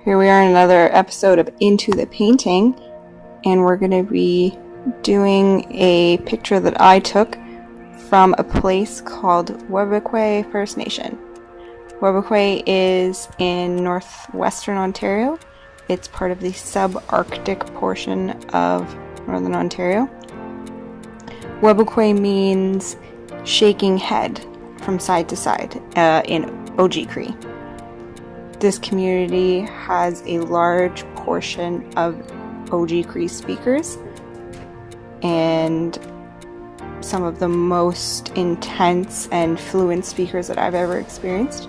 Here we are in another episode of Into the Painting, and we're going to be doing a picture that I took from a place called Webequie First Nation. Webequie is in northwestern Ontario. It's part of the subarctic portion of northern Ontario. Webequie means shaking head from side to side in Webequie. This community has a large portion of Webequie speakers and some of the most intense and fluent speakers that I've ever experienced.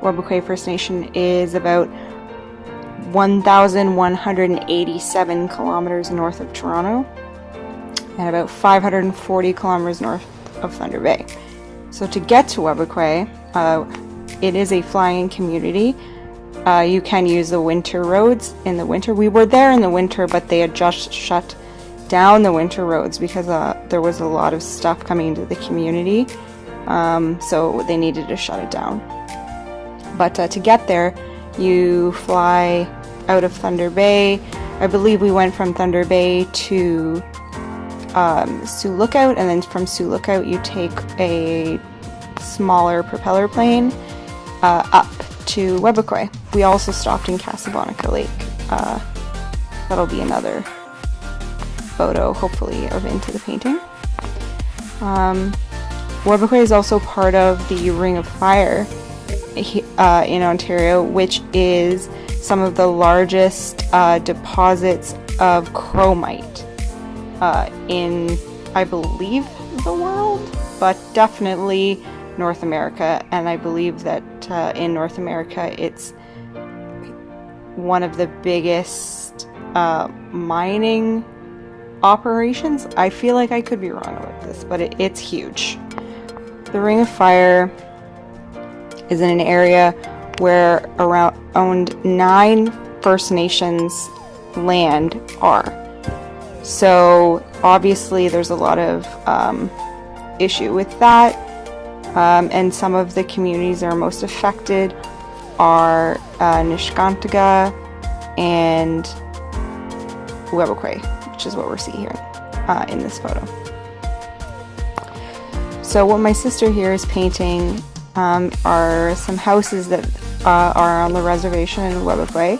Webequie First Nation is about 1,187 kilometers north of Toronto and about 540 kilometers north of Thunder Bay. So to get to Webequie, it is a flying community. You can use the winter roads in the winter. We were there in the winter, but they had just shut down the winter roads because there was a lot of stuff coming into the community, so they needed to shut it down. But to get there, you fly out of Thunder Bay. I believe we went from Thunder Bay to Sioux Lookout, and then from Sioux Lookout you take a smaller propeller plane up to Webequie. We also stopped in Casablanca Lake. That'll be another photo, hopefully, of Into the Painting. Webequie is also part of the Ring of Fire in Ontario, which is some of the largest deposits of chromite in, I believe, the world, but definitely North America. And I believe that in North America it's one of the biggest mining operations. I feel like I could be wrong about this, but it's huge. The Ring of Fire is in an area where around 9 First Nations land are. So obviously there's a lot of issue with that, and some of the communities that are most affected are Niskantaga and Webequie, which is what we're seeing here in this photo. So what my sister here is painting are some houses that are on the reservation in Webequie.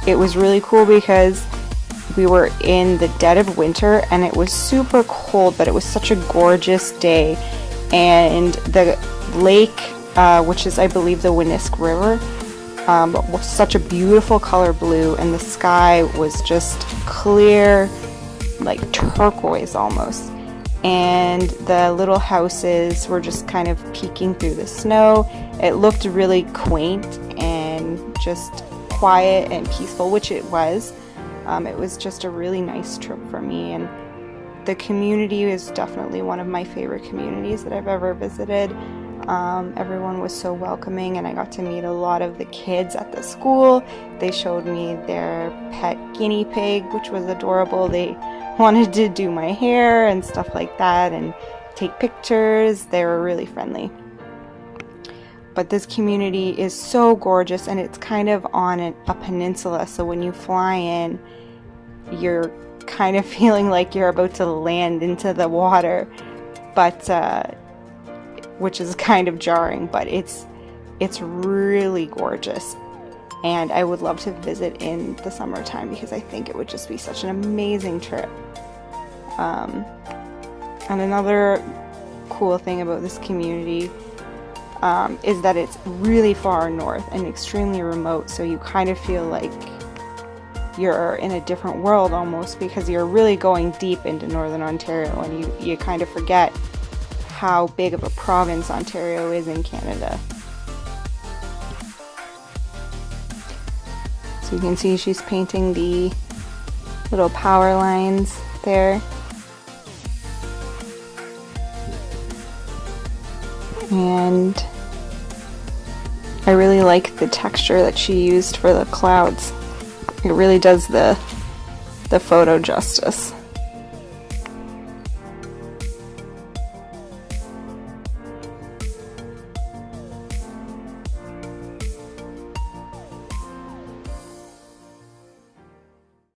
It was really cool because we were in the dead of winter and it was super cold, but it was such a gorgeous day, and the lake, which is I believe the Winnisk River, was such a beautiful color blue, and the sky was just clear, like turquoise almost, and the little houses were just kind of peeking through the snow. It looked really quaint and just quiet and peaceful, which it was. It was just a really nice trip for me, and the community is definitely one of my favorite communities that I've ever visited. Everyone was so welcoming, and I got to meet a lot of the kids at the school. They showed me their pet guinea pig, which was adorable. They wanted to do my hair and stuff like that and take pictures. They were really friendly. But this community is so gorgeous, and it's kind of on a peninsula, so when you fly in, you're kind of feeling like you're about to land into the water, but which is kind of jarring, but it's really gorgeous, and I would love to visit in the summertime because I think it would just be such an amazing trip. And another cool thing about this community is that it's really far north and extremely remote, so you kind of feel like you're in a different world almost, because you're really going deep into northern Ontario, and you kind of forget how big of a province Ontario is in Canada. So you can see she's painting the little power lines there. And I really like the texture that she used for the clouds. It really does the photo justice.